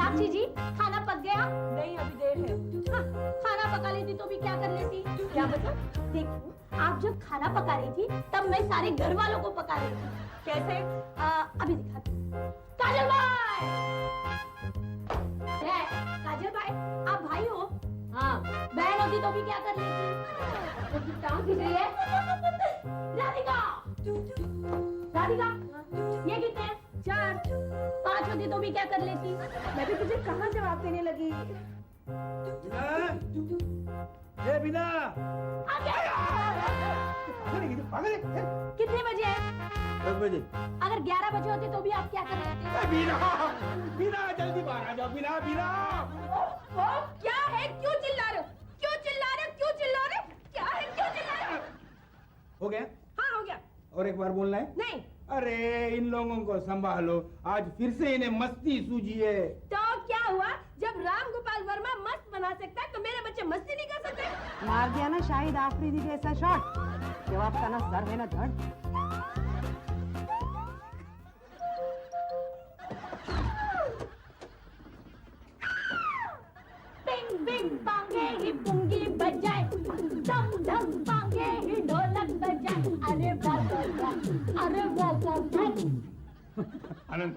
साक्षी जी, खाना पक गया? नहीं, अभी देर है। हाँ, खाना पका लेती तो भी क्या कर लेती? क्या मतलब? देखो, आप जब खाना पका रही थी तब मैं सारे घर वालों को पका रही थी। कैसे? अभी दिखाती हूँ। काजल भाई! काजल भाई, आप भाई हो? हाँ, बहन होती तो भी क्या कर लेती? तो टांग खींच रही है। राधिका! राधिका, ये कितने हैं? 4। 5 होती तो भी क्या कर लेती? मैं भी तुझे कहाँ जवाब देने लगी? ये बिना आ गया! कितने बजे हैं? 10 बजे। अगर 11 बजे होते तो भी आप क्या कर लेते? बिना बिना जल्दी बाहर आ जाओ। बिना बिना ओ, क्या है? क्यों चिल्ला रहे हो? क्यों चिल्ला रहे हो? क्यों चिल्ला रहे हो? क्या है? क्यों चिल्ला रहे हो? हो गया? हाँ, हो गया। और एक बार बोलना है? नहीं। अरे इन लोगों को संभालो, आज फिर से इन्हें मस्ती सूझी है। तो क्या हुआ? जब राम गोपाल वर्मा मस्त बना सकता है तो मेरे बच्चे मस्ती नहीं कर सकते? मार दिया ना शाहिद आफरीदी जैसा शॉट। जवाब का ना सर है ना धड़। बिंग बिंग पांगे ही पुंगी बजाए, धम धम पांगे ही ढोलक बजाए। अरे वाह वाह, अरे वाह वाह। आनंद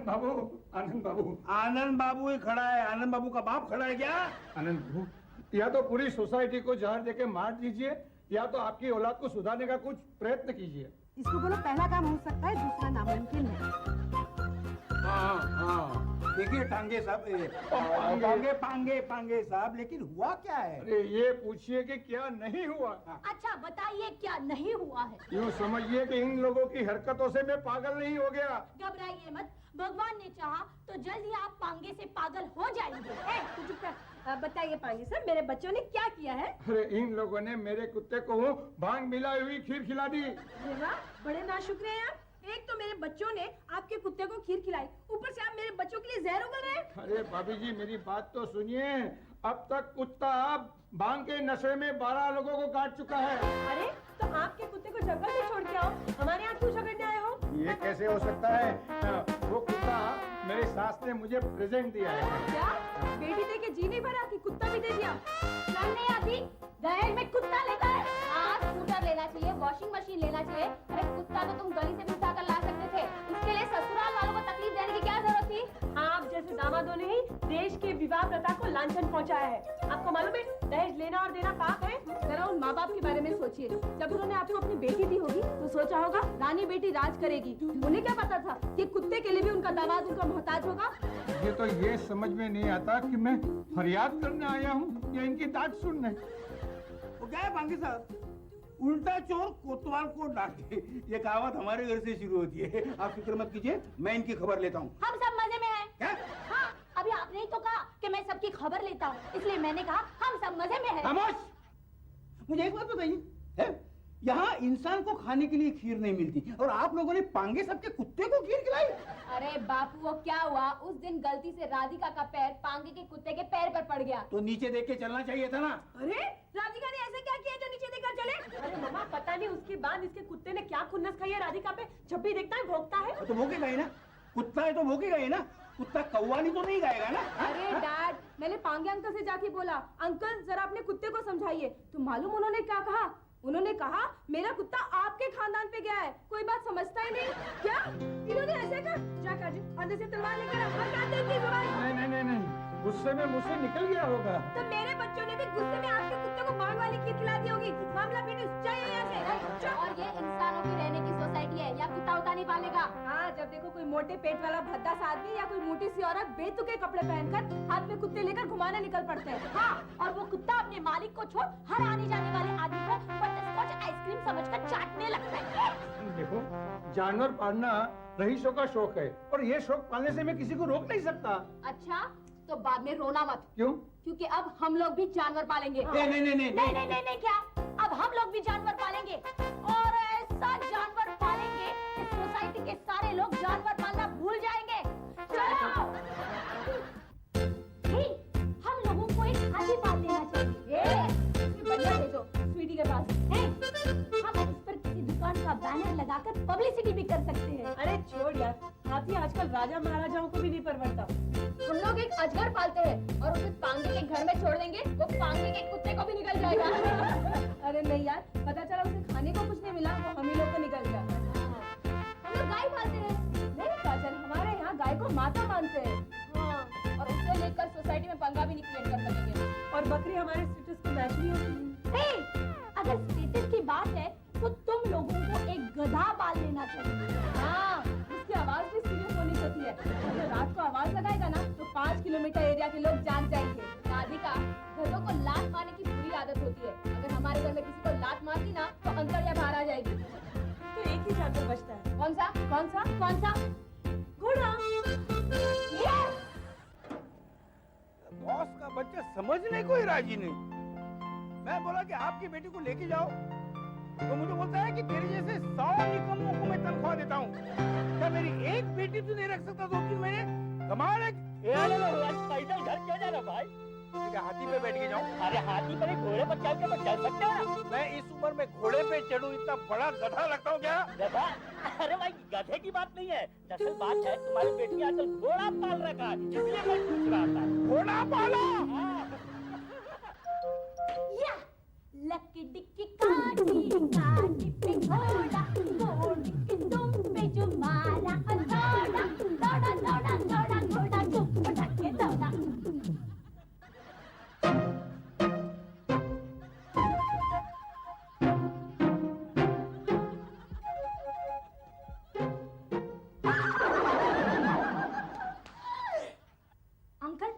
बाबू, आनंद बाबू, आनंद बाबू ही खड़ा है। आनंद बाबू का बाप खड़ा है क्या? आनंद बाबू, या तो पूरी सोसाइटी को जहर देके मार दीजिए या तो आपकी औलाद को सुधारने का कुछ प्रयत्न कीजिए। इसको बोलो पहला काम हो सकता है, दूसरा नामुमकिन है। हाँ हाँ, देखिए टांगे साहब, पांगे पांगे साहब, लेकिन हुआ क्या है? अरे ये पूछिए कि क्या नहीं हुआ। अच्छा बताइए क्या नहीं हुआ है? यूँ समझिए कि इन लोगों की हरकतों से मैं पागल नहीं हो गया। घबराइए मत, भगवान ने चाहा तो जल्द ही आप पांगे से पागल हो जाएंगे। तू चुप कर। बताइए पांगे सर, मेरे बच्चों ने क्या किया है? अरे इन लोगों ने मेरे कुत्ते को भांग मिलाई हुई खीर खिला दी। अरे वाह, बड़े नाशुक्र हैं आप। एक तो मेरे बच्चों ने आपके कुत्ते को खीर खिलाई, ऊपर से आप मेरे बच्चों के लिए जहर उगल रहे हैं। अरे भाभी जी मेरी बात तो सुनिए, अब तक कुत्ता भांग के नशे में 12 लोगों को काट चुका है। अरे तो आपके कुत्ते को जंगल में छोड़ के आओ, हमारे यहाँ क्यों झगड़ने आए हो? ये कैसे हो सकता है? वो कुत्ता मेरी सास ने मुझे प्रेजेंट दिया है। क्या बेटी दे के जी नहीं भरा कि कुत्ता भी दे दिया? शर्म नहीं आती? दहेज में कुत्ता लेता है। स्कूटर लेना चाहिए, वॉशिंग मशीन लेना चाहिए। अरे कुत्ता तो तुम गली से भी उठा कर ला सकते थे, इसके लिए ससुराल वालों को तकलीफ देने की क्या जरूरत थी? आप जैसे दामादों ने ही देश के विवाह प्रथा को लांछन पहुंचाया है। आपको मालूम है दहेज लेना और देना पाप है? जरा उन माँ बाप के बारे में सोचिए। जब उन्होंने आपको अपनी बेटी दी होगी तो सोचा होगा रानी बेटी राज करेगी। उन्हें क्या पता था कि कुत्ते के लिए भी उनका दामाद उनका मोहताज होगा? ये तो ये समझ में नहीं आता कि मैं फरियाद करने आया हूँ या इनकी डांट सुनने। वो क्या है पांगे साहब, उल्टा चोर कोतवाल को डांटे, ये कहावत हमारे घर से शुरू होती है। आप फिक्र मत कीजिए, मैं इनकी खबर लेता हूँ। हम सब मजे में हैं। क्या? हाँ, अभी आपने ही तो कहा कि मैं सबकी खबर लेता हूँ, इसलिए मैंने कहा हम सब मजे में हैं। खामोश! मुझे एक बात बताइए, है? यहाँ इंसान को खाने के लिए खीर नहीं मिलती और आप लोगों ने पांगे सबके कुत्ते को खीर खिलाई। अरे बापू वो क्या हुआ, उस दिन गलती से राधिका का पैर पांगे के कुत्ते के पैर पर पड़ गया। तो नीचे देख के चलना चाहिए था ना। अरे राधिका ने ऐसे क्या किया जो नीचे देखकर चले? अरे मामा पता नहीं उसके बाद इसके कुत्ते ने क्या खुन्नस खाई है राधिका पे, जब भी देखता है भौंकता है। तो भोंकेगा ही ना, कुत्ता है तो भोंकेगा ही ना। कुत्ता कौवानी तो नहीं गाएगा ना। अरे डैड, मैंने पांगे अंकल से जाके बोला, अंकल जरा अपने कुत्ते को समझाइए। तो मालूम उन्होंने क्या कहा? उन्होंने कहा मेरा कुत्ता आपके खानदान पे गया है, कोई बात समझता ही नहीं। क्या इन्होंने ऐसे कहा? जा काजू अंदर से तलवार लेकर आ और काट दे इनकी जुबान। नहीं, गुस्से में मुझसे निकल गया होगा। तो मेरे बच्चों ने भी गुस्से में आपके कुत्ते को भांग वाली खीर खिला दी होगी। मामला फिनिश, चाहिए यहाँ से। और ये इंसानों की रहने की सोसाइटी है, या कुत्ता उता नहीं पालेगा। हाँ, जब देखो कोई मोटे पेट वाला भद्दा सा आदमी या कोई मोटी सी औरत बेतुके कपड़े पहनकर हाथ में कुत्ते लेकर घुमाने निकल पड़ते हैं। हाँ, और वो कुत्ता अपने मालिक को छोड़ हर आने जाने वाले आदमी को बटरस्कॉच आइसक्रीम समझकर चाटने लगता है। देखो, जानवर पालना रईसों का शौक है और ये शौक पालने से मैं किसी को रोक नहीं सकता। अच्छा, तो बाद में रोना मत। क्यों? क्योंकि अब हम लोग भी जानवर पालेंगे। नहीं, क्या? अब हम लोग भी जानवर पालेंगे और ऐसा जानवर पालेंगे कि सोसाइटी के सारे लोग जानवर पालना भूल जाएंगे। चलो, हम लोगों को एक हाथी पाल लेना चाहिए। बढ़िया भेजो स्वीटी के पास। हम उस पर किसी दुकान का बैनर लगाकर पब्लिसिटी भी कर सकते हैं। अरे छोड़ यार, हाथी आजकल राजा महाराजाओं को भी नहीं परवड़ता। हम लोग एक अजगर पालते हैं और उसे पांगे के घर में छोड़ देंगे, वो पांगे के कुत्ते को भी निकल जाएगा। अरे नहीं यार, पता चला उसे खाने को कुछ नहीं मिला, वो हम ही लोग को निकल गया। हम लोग गाय पालते हैं। नहीं काजल, हमारे यहाँ गाय को माता मानते हैं। हाँ, और उससे लेकर सोसाइटी में पंगा भी नहीं क्रिएट कर सकेंगे। और बकरी हमारे स्टेटस को मैच नहीं होती। हे, अगर स्टेटस की बात है तो तुम लोगों को एक गधा पाल लेना चाहिए। हाँ, उसकी आवाज भी सीरियस होनी चाहिए। अगर रात को आवाज लगाएगा ना तो 5 किलोमीटर एरिया के लोग जाग जाएंगे। राधिका, गधों को लात मारने की बुरी आदत होती है। अगर हमारे घर में किसी को लात मार दी ना तो अंदर या बाहर आ जाएगी। तो एक ही जानवर बचता है। कौन सा? कौन सा? कौन सा? घोड़ा। Yes! बॉस का बच्चा समझने को ही राजी नहीं। मैं बोला कि आपकी बेटी को लेके जाओ, तो मुझे बोलता है कि तेरे जैसे 100 निकम्मों को मैं तनख्वाह देता हूँ। क्या मेरी एक बेटी तू नहीं रख सकता 2-3 महीने? कमाल है। पैदल घर क्यों जा रहा भाई? क्या हाथी पे बैठ के जाऊँ? अरे हाथी पर एक घोड़े पर चढ़ के मैं चल सकता है? मैं इस उम्र में घोड़े पे चढ़ूं, इतना बड़ा गधा लगता हूँ क्या? गधा? अरे भाई गधे की बात नहीं है, दरअसल बात है तुम्हारी बेटी आजकल घोड़ा पाल रखा है, इसलिए मैं पूछ रहा था। घोड़ा पाला? या! लक्की डिक्की काटी काटी पे घोड़ा, घोड़े के दुम पे जो मारा दौड़ा दौड़ा दौड़ा दौड़ा घोड़ा चुप पटाके दौड़ा। अंकल,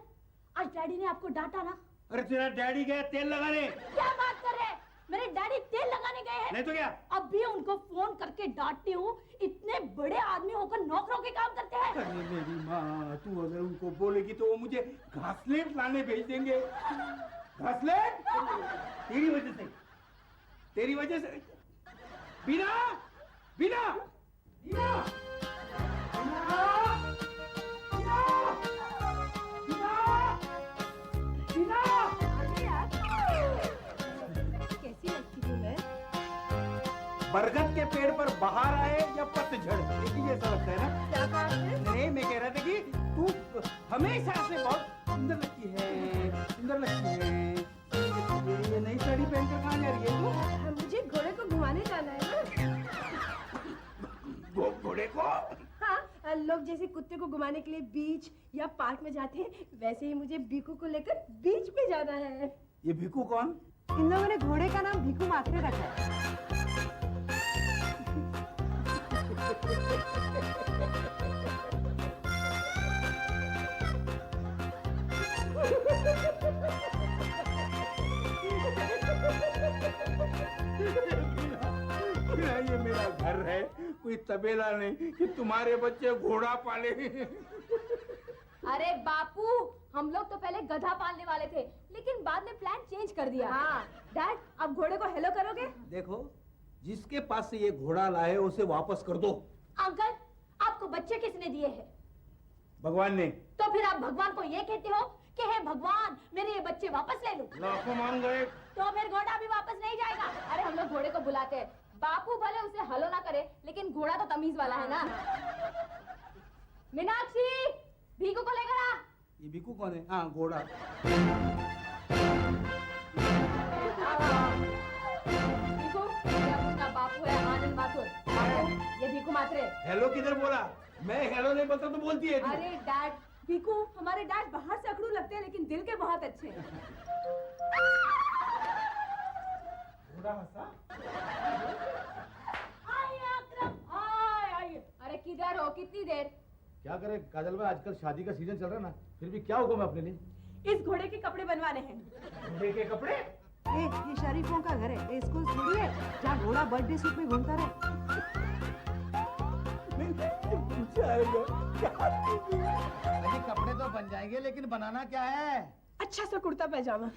आज डैडी ने आपको डांटा ना? अरे तेरा डैडी गया तेल लगाने। क्या बात कर रहे हैं? मेरे डैडी तेल लगाने गए हैं। नहीं तो क्या? अब भी उनको फोन करके डांटती हूँ, इतने बड़े आदमी होकर नौकरों के काम करते हैं। अरे मेरी माँ, तू अगर उनको बोलेगी तो वो मुझे घासलेट लाने भेज देंगे। घासलेट? तेरी वजह से, तेरी वजह से। बीना, बीना, बीना, बीना, कैसी लगती हूँ मैं? बरगद के पेड़ पर बाहर आए या पतझड़, एक ही जैसा लगता है ना? क्या बात है? नहीं, मैं कह रहा था कि तू हमेशा से बहुत सुंदर लगती है, सुंदर लगती है। ये नई साड़ी पहनकर कहाँ जा रही है तू? मुझे घोड़े को घुमाने जाना है ना। घोड़े को? हाँ, लोग जैसे कुत्ते को घुमाने के लिए बीच या पार्क में जाते हैं, वैसे ही मुझे बीकू को लेकर बीच पे जाना है। ये भिकू कौन? इन लोगों ने घोड़े का नाम भिकू मात्रे रखा है। ये मेरा घर है, कोई तबेला नहीं कि तुम्हारे बच्चे घोड़ा पाले। अरे बापू, हम लोग तो पहले गधा पालने वाले थे, लेकिन बाद में प्लान चेंज कर दिया। हाँ, डैड, अब घोड़े को हेलो करोगे? देखो, जिसके पास से ये घोड़ा लाए उसे वापस कर दो। अंकल, आपको बच्चे किसने दिए हैं? भगवान ने। तो फिर आप भगवान को ये कहते हो कि हे भगवान, मेरे ये बच्चे वापस ले लो। लाखों मांग गए। तो फिर घोड़ा भी वापस नहीं जाएगा। अरे हम लोग घोड़े को बुलाते हैं, बापू भले उसे हलो ना करे, लेकिन घोड़ा तो तमीज वाला है ना। मीनाक्षी, भीकू को लेकर आ। ये भिकू कौन है? हाँ, घोड़ा। भीकू, ये अपना बापू है, आनंद माथुर। बापू, ये भीकू मात्रे। हेलो किधर बोला? मैं हेलो नहीं बोलता तो बोलती है तू। अरे डैड, भीकू, हमारे डैड बाहर से अकड़ू लगते हैं लेकिन दिल के बहुत अच्छे हैं। घोड़ा हंसा? आइए अकरम, आइए। अरे किधर हो? कितनी देर? क्या करें काजल भाई, आजकल शादी का सीजन चल रहा है ना, फिर भी क्या हुक्म है अपने लिए? इस घोड़े के कपड़े बनवाने हैं। घोड़े के कपड़े? ये शरीफों का घर है, ये स्कूल थोड़ी है जहाँ घोड़ा बर्थडे सूट में घूमता रहे। अरे कपड़े तो बन जाएंगे, लेकिन बनाना क्या है? अच्छा सा कुर्ता पैजामा।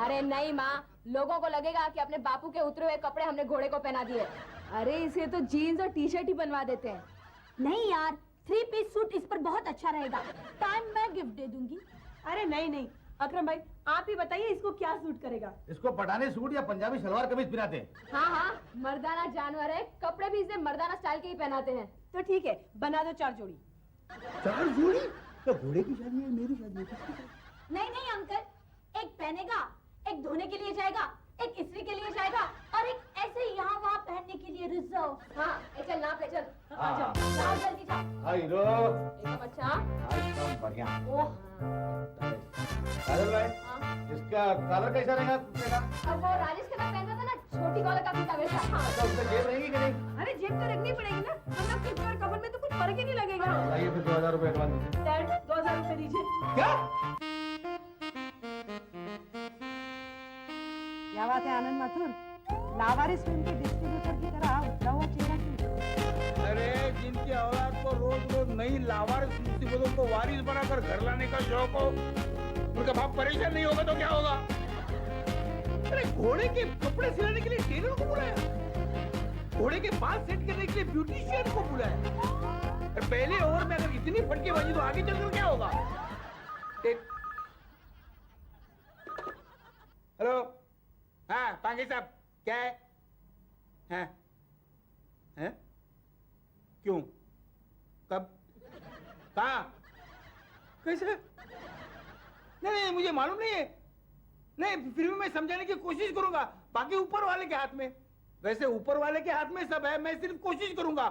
अरे नहीं माँ, लोगों को लगेगा कि अपने बापू के उतरे हुए कपड़े हमने घोड़े को पहना दिए। अरे इसे तो जीन्स और टी शर्ट ही बनवा देते हैं। नहीं यार, 3 पीस सूट इस पर बहुत अच्छा रहेगा। टाइम मैं गिफ्ट दे दूंगी। अरे नहीं नहीं, अकरम भाई आप ही बताइए इसको क्या सूट करेगा? इसको पठानी सूट या पंजाबी सलवार कमीज पहनाते हैं। हाँ हाँ, मर्दाना जानवर है, कपड़े भी इसे मर्दाना स्टाइल के ही पहनाते हैं। तो ठीक है, बना दो 4 जोड़ी। 4 जोड़ी? तो घोड़े की शादी है, मेरी शादी है, किसकी शादी? नहीं नहीं अंकल, एक पहनेगा, एक धोने के लिए जाएगा, एक इस्त्री के लिए जाएगा और एक ऐसे यहाँ वहाँ पहनने के लिए रिजर्व। हाँ चल नाप ले चल। आ जाओ जाओ जल्दी जाओ। हाय रो, एकदम अच्छा। आज काम बढ़िया। ओह काजल भाई, हाँ। इसका कलर कैसा रहेगा कुर्ते का? अब वो राजेश के साथ पहनता था ना छोटी कॉलर का कुर्ता वैसा। अच्छा, उसमें जेब रहेगी कि नहीं? अरे जेब तो रखनी पड़ेगी ना, वरना कुर्ते और कपड़ में तो कुछ फर्क ही नहीं लगेगा। आइए फिर 2000 रुपए एडवांस दीजिए। डैड 2000 रुपए दीजिए। क्या? क्या बात है आनंद माथुर, लावारिस फिल्म के डिस्ट्रीब्यूटर की तरह उतरा हुआ चेहरा क्यों? अरे जिनकी औलाद को रोज रोज नई लावारिस मुसीबतों को वारिस बनाकर घर लाने का शौक हो, उनका बाप परेशान नहीं होगा तो क्या होगा? अरे घोड़े के कपड़े सिलाने के लिए टेलर को बुलाया, घोड़े के बाल सेट करने के लिए ब्यूटिशियन को बुलाया। और पहले ओवर में अगर इतनी फटके बजी तो आगे चलकर क्या होगा? हेलो, हाँ पांगे साहब, क्या है? हैं? हैं? क्यों? कब? कहाँ? कैसे? नहीं नहीं मुझे मालूम नहीं है। नहीं फिर भी मैं समझाने की कोशिश करूंगा, बाकी ऊपर वाले के हाथ में। वैसे ऊपर वाले के हाथ में सब है, मैं सिर्फ कोशिश करूंगा।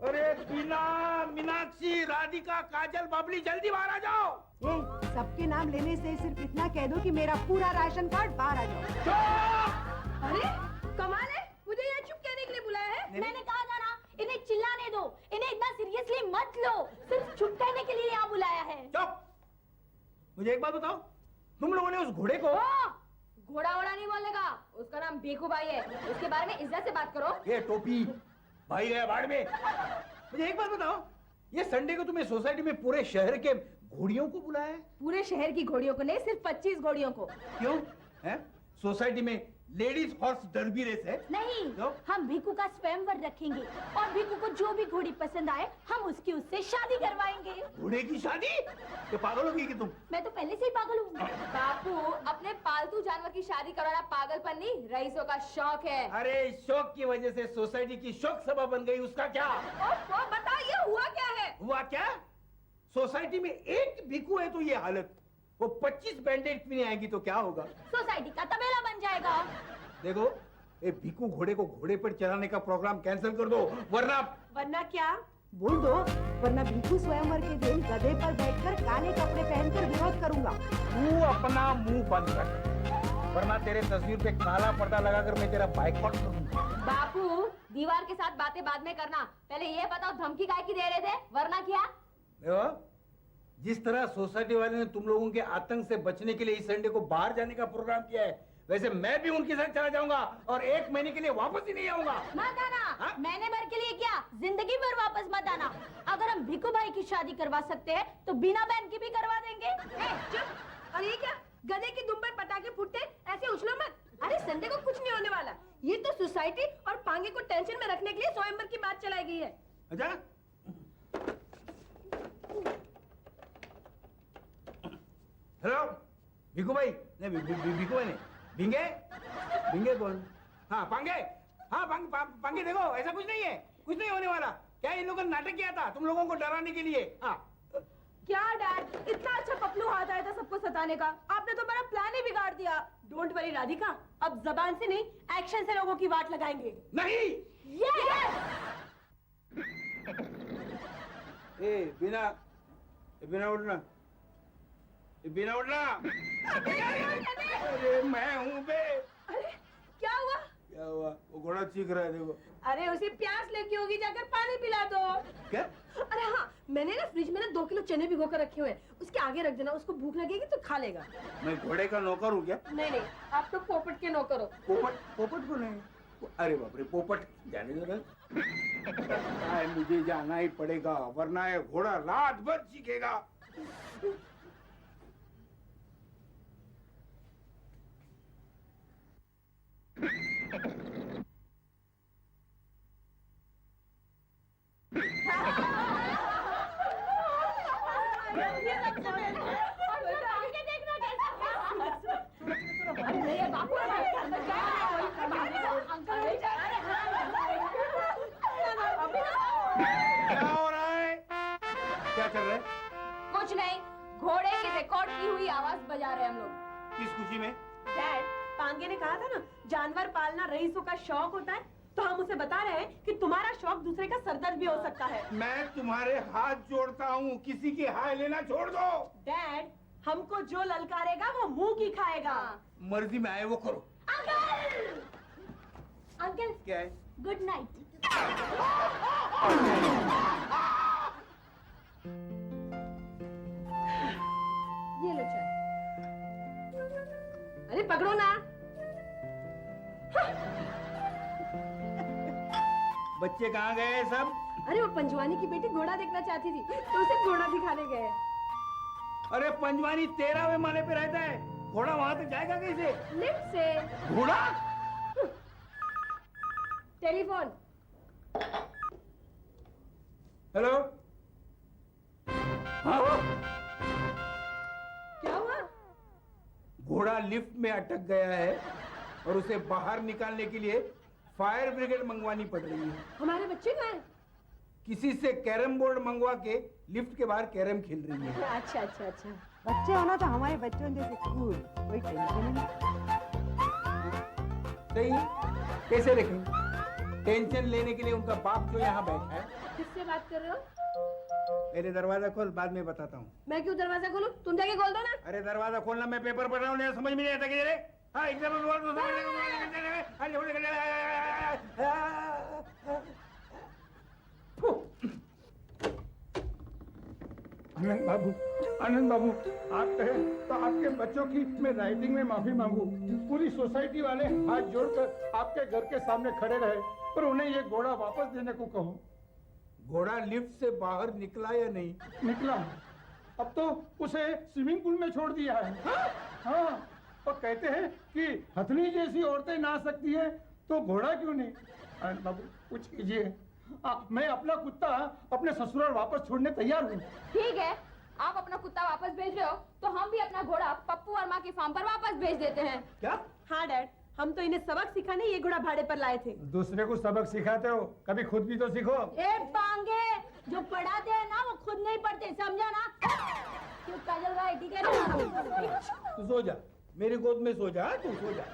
अरे बीना, मीनाक्षी, राधिका, काजल, बबली, जल्दी बाहर आ जाओ। ये सबके नाम लेने से सिर्फ इतना कह दो कि मेरा पूरा राशन कार्ड बाहर आ जाओ। चुप! अरे कमाल है, मुझे यहाँ चुप कहने के लिए बुलाया है। मैंने कहा था ना, इन्हें चिल्लाने दो, इन्हें इतना सीरियसली मत लो, सिर्फ चुप कहने के लिए यहाँ बुलाया है। चुप! मुझे एक बात बताओ, तुम लोगों ने उस घोड़े को... घोड़ा वोड़ा नहीं बोलने का, उसका नाम भीखू भाई है, उसके बारे में इज्जत से बात करो। ये टोपी भाई गया बाढ़ में। मुझे एक बात बताओ, ये संडे को तुम्हें सोसाइटी में पूरे शहर के घोड़ियों को बुलाया है? पूरे शहर की घोड़ियों को नहीं, सिर्फ 25 घोड़ियों को। क्यों? हैं? सोसाइटी में लेडीज हॉर्स डर्बी रेस है? नहीं, क्यों? हम भीकू का स्वयंवर रखेंगे और भीकू को जो भी घोड़ी पसंद आए हम उसकी उससे शादी करवाएंगे। घोड़े की शादी? ये पागल होगी कि तुम? मैं तो पहले से ही पागल हूँ। बापू, अपने पालतू जानवर की शादी कराना पागलपन नहीं, रईसों का शौक है। अरे शौक की वजह से सोसाइटी की शौक सभा बन गई, उसका क्या? ओह, बताइए हुआ क्या है? हुआ क्या? सोसाइटी में एक भिखू है तो ये हालत, वो 25 बैंडेड पीने आएगी तो क्या होगा? सोसाइटी का तबेला बन जाएगा। देखो, ये भिखू घोड़े को घोड़े पर चढ़ाने का प्रोग्राम कैंसिल कर दो, वरना क्या? बोल दो, वरना भिखू स्वयंवर के दिन गधे पर बैठकर काले कपड़े पहनकर विरोध करूंगा। तू अपना मुंह बंद कर, वरना तेरे तस्वीर पे काला पर्दा लगाकर मैं तेरा बाइकआउट करूंगा। बापू, दीवार के साथ बातें बाद में करना, पहले ये बताओ धमकी काहे की दे रहे थे, वरना क्या? देखो, जिस तरह सोसाइटी वाले ने तुम लोगों के आतंक से बचने के लिए इस संडे को बाहर जाने का प्रोग्राम किया है, वैसे मैं भी उनके साथ चला जाऊंगा और 1 महीने के लिए वापस ही नहीं आऊंगा। मत आना। हाँ? महीने भर के लिए क्या, जिंदगी भर वापस मत आना। अगर हम भिकू भाई की शादी करवा सकते हैं तो बिना बहन की भी करवा देंगे। चुप! और ये क्या, गधे की दुम पर पटाखे फूटते, ऐसे उछलो मत। अरे संडे को कुछ नहीं होने वाला, ये तो सोसाइटी और पांगे को टेंशन में रखने के लिए स्वयंवर की बात चलाई गई है। अच्छा? हेलो, भिखू भाई? नहीं, भिखू भाई नहीं, भिंगे? भिंगे कौन? हाँ पांगे, हाँ पांगे देखो, ऐसा कुछ नहीं है, कुछ नहीं होने वाला। क्या इन लोगों ने नाटक किया था तुम लोगों को डराने के लिए? हाँ। क्या डैड, इतना अच्छा पपलू हाथ आया था सबको सताने का, आपने तो मेरा प्लान ही बिगाड़ दिया। डोंट वरी राधिका, अब जबान से नहीं एक्शन से लोगों की वाट लगाएंगे। नहीं। यस! बिना उठना, बिना उठना। अरे मैं हूँ बे। अरे क्या हुआ? क्या हुआ? वो घोड़ा चीख रहा है, देखो। अरे उसे प्यास लगी होगी, जाकर पानी पिला दो। क्या? अरे हाँ, मैंने ना फ्रिज में ना 2 किलो चने भिगो कर रखे हुए हैं, उसके आगे रख देना, उसको भूख लगेगी तो खा लेगा। मैं घोड़े का नौकर हूँ क्या? नहीं, आप तो पोपट के नौकर हो। पोपट को नहीं। अरे बाप रे, पोपट जाने दो ना। मुझे जाना ही पड़ेगा, वरना ये घोड़ा रात भर चीखेगा। क्या हो रहा है? क्या क्या चल रहा है? कुछ नहीं, घोड़े की रिकॉर्ड की हुई आवाज बजा रहे हैं हम लोग। किस खुशी में? डैड, पांगे ने कहा था ना जानवर पालना रईसों का शौक होता है, तो हम उसे बता रहे हैं कि तुम्हारा शौक दूसरे का सरदर्द भी हो सकता है। मैं तुम्हारे हाथ जोड़ता हूँ, किसी की हाय लेना छोड़ दो। डैड, हमको जो ललकारेगा वो मुंह की खाएगा। मर्जी में आए वो करो। अंकल! अंकल, क्या है? Good night. ये लो चाय। अरे पकड़ो ना। बच्चे कहाँ गए सब? अरे वो पंजवानी की बेटी घोड़ा देखना चाहती थी, तो उसे घोड़ा दिखाने गए। अरे पंजवानी 13वें माले पे रहता है, घोड़ा वहां तक जाएगा कैसे? लिफ्ट से। घोड़ा? टेलीफोन। हेलो? हाँ? क्या हुआ? घोड़ा लिफ्ट में अटक गया है और उसे बाहर निकालने के लिए फायर ब्रिगेड मंगवानी पड़ रही है। हमारे बच्चे कहाँ हैं? किसी से कैरम बोर्ड मंगवा के लिफ्ट के बाहर कैरम खेल रही है। अच्छा अच्छा अच्छा। बच्चे होना तो हमारे बच्चों जैसे कूल, कोई टेंशन ही नहीं। सही है? कैसे रखें? टेंशन लेने के लिए उनका बाप जो यहाँ बैठा है। किससे बात कर रहे हो? मेरे दरवाजा खोल, बाद में बताता हूँ। मैं क्यों दरवाजा खोलूं? तुम जाके खोल दो ना। अरे दरवाजा खोलना, मैं पेपर पढ़ रहा हूँ, समझ में नहीं आता कि रे? हाँ, एकदम आनंद बाबू, आप कहे तो आपके बच्चों की मैं राइटिंग में माफी मांगू। पूरी सोसाइटी वाले हाथ जोड़कर आपके घर के सामने खड़े रहे, पर उन्हें ये घोड़ा वापस देने को कहो। घोड़ा लिफ्ट से बाहर निकला या नहीं? निकला, अब तो उसे स्विमिंग पूल में छोड़ दिया है। हाँ, और कहते हैं कि हथनी जैसी औरतें ना सकती है तो घोड़ा क्यों नहीं? आनंद बाबू कुछ कीजिए। मैं अपना कुत्ता अपने ससुराल वापस छोड़ने तैयार हूँ। ठीक है, आप अपना कुत्ता वापस भेज रहे हो, तो हम भी अपना घोड़ा पप्पू वर्मा की फार्म पर वापस भेज देते हैं। क्या? हाँ डैड, हम तो इन्हें सबक सिखाने ये घोड़ा भाड़े पर लाए थे। दूसरे को सबक सिखाते हो, कभी खुद भी तो सीखो। ए पांगे, जो पढ़ाते हैं ना वो खुद नहीं पढ़ते, समझा ना? क्यों काजल भाई, ठीक है ना? तू सो जा, मेरी गोद में सो जा, तू सो जा।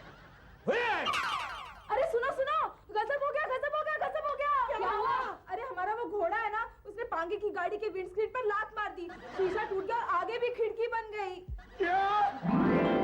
अरे सुनो सुनो, गजब हो गया, गजब हो गया, गजब हो गया। क्या हुआ? अरे हमारा वो घोड़ा है ना, उसने पांगे की गाड़ी के विंडस्क्रीन पर लात मार दी, शीशा टूट गया और आगे भी खिड़की बन गई। क्या?